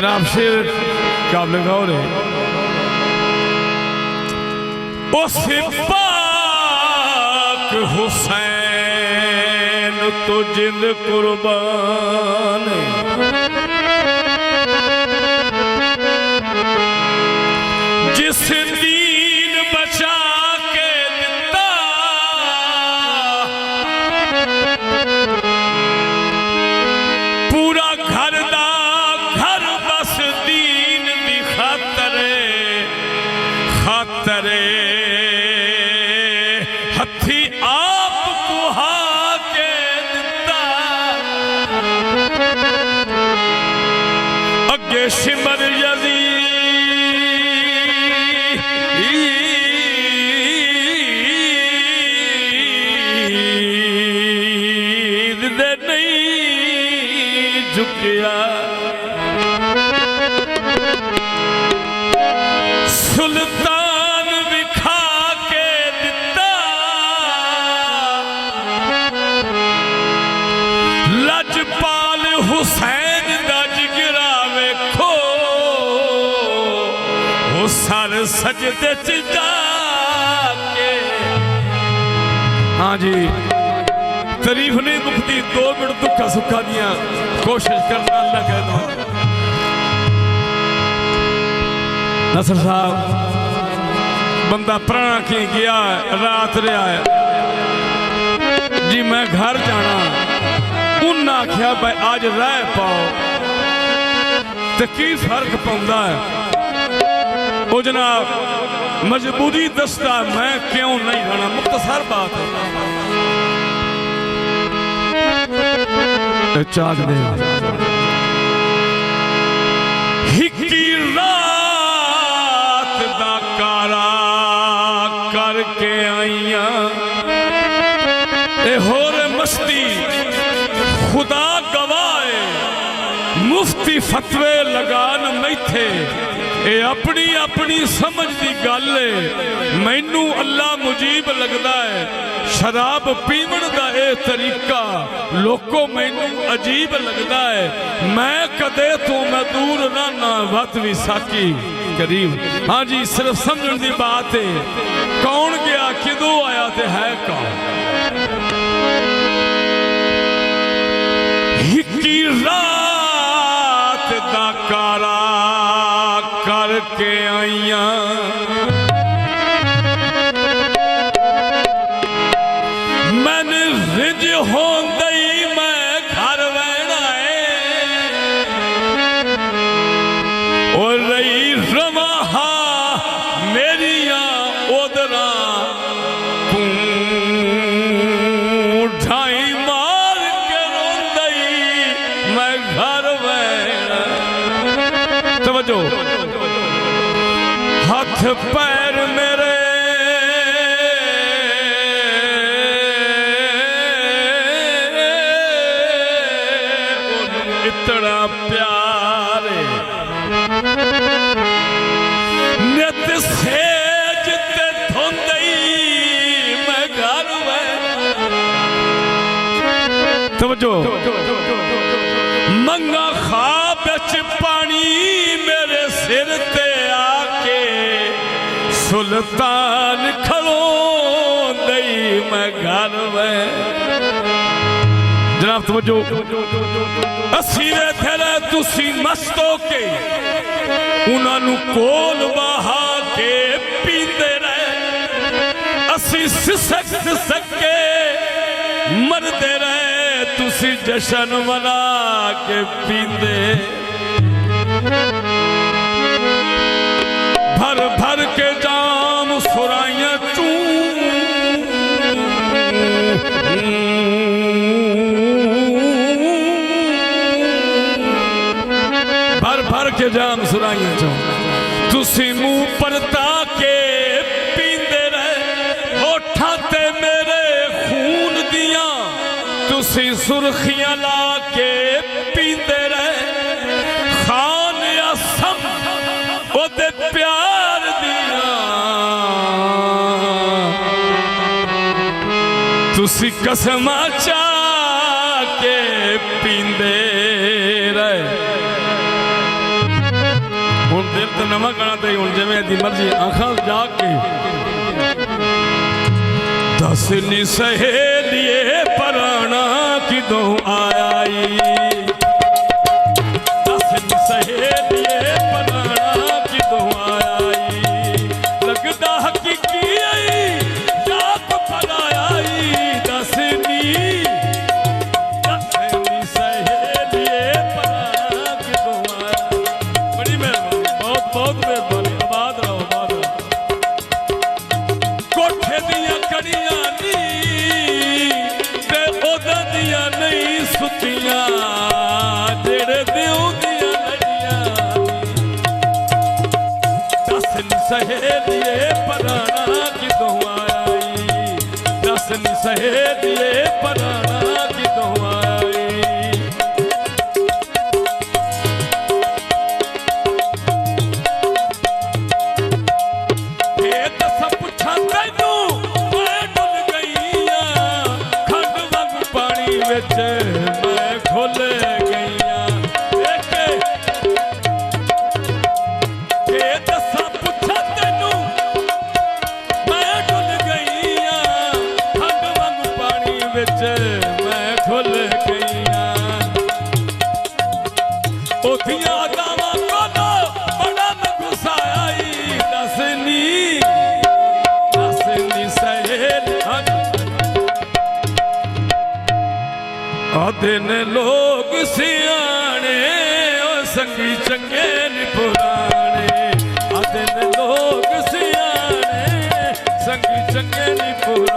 जनाब शेर काबिल गौर है। उस पाक हुसैन तो जिंद कुर्बान, जिस दीन बचा के दिता, पूरा घर दा घर बस दीन दी खातरे खातरे हथी आप कुहा के दिता। अगे शिमर यज़ीद दे नहीं झुकिया, सुल्तान विखा के दिता। लजपाल हुसैन दा जिगरा वेखो, वो सर सजदे च जाके। हाँ जी, तारीफ नहीं मुक्ति, 2 मिनट दुखा सुखा दिया कोशिश करना अल्लाह कह दो। नसर साहब बंदा पुराना की गया, रात रहा है जी, मैं घर जाना। उन्हें आख्या भाई आज रह पाओ तो की फर्क पाता है। वो जनाब मजबूरी दसता, मैं क्यों नहीं रहना। मुख्तसर बात है, चाक दे हिकी रात दा कारा करके आईया। ए होर मस्ती खुदा गवाए, मुफ्ती फतवे लगान मैथे। ए अपनी अपनी समझ की गल है, मैनू अल्लाह मुजीब लगता है। शराब पीवन का यह तरीका लोगों मैनू अजीब लगता है। मैं कदे तो मैं दूर रहना, वत भी साकी करीब। हाँ जी, सिर्फ समझने की बात है, कौन गया किदों आया ते है कौन। हिकी रात दा कारा करके आईया। मैंने रिज हो गई, मैं घर वहना है और रही रवाहा मेरिया ओदरा। तू ढाई मार के रोंदई, मैं घर वहना। तवज्जो, हाथ पैर मेरे इतना प्यारे, नित सेज ते धोंदई, मैं घर में। तवज्जो, मंगा ख्वाब च पानी मेरे सिर ते आके, सुल्तान खड़ो दई, मैं घर में। जनाब तवज्जो, असीरे थे तुसी मस्तो के, उन्होंने कोल बहा के पीते रहे। असी सिसक सिसक के मरते रहे, तुसी जशन मना के पीते। भर भर के जाम सुराइया चू, भर भर के जाम सुराइया चू, तुसी मुंह पर ताके पींदे रहे। होठा ते मेरे खून दिया, तुसी सुर्खियां ला के पींदे रहे। खान असम ओदे प्यार दिया, तुसी कसमा चा के पींदे रहे। दिल तो नवा गाना तो हूँ जिमें दी मर्जी आखा जाग के दस नी सहेलिए पराना किदों आयाई दस नी सहेलिए पराना किदों आयाई लगदा हकीकी आई जात फलायाई दस नी सहेलिए पराना किदों आयाई। बड़ी मेहरबानी बहुत बहुत मेहरबानी आबाद रहो आबाद रहो। कोठे दियां कड़ियां नी ते ओदा दियां नहीं सुतियां जेड़े दियों दियां लड़ियां दस नी सहेलिए पराना किदों आई दस नी सहेलिए पराना किदों आई। मैं खुल गईया दसा पुछा तेनू मैं डुल गईया खंड वांग पानी विच मैं खुल गईया ओथियां अदावां कोलों बड़ा मैं गुस्सा आई दस नी सहेली आधे ने लोग सियाने संगी चंगे नी पुराने आधे ने लोग सियाने संगी चंगे नी पुराने।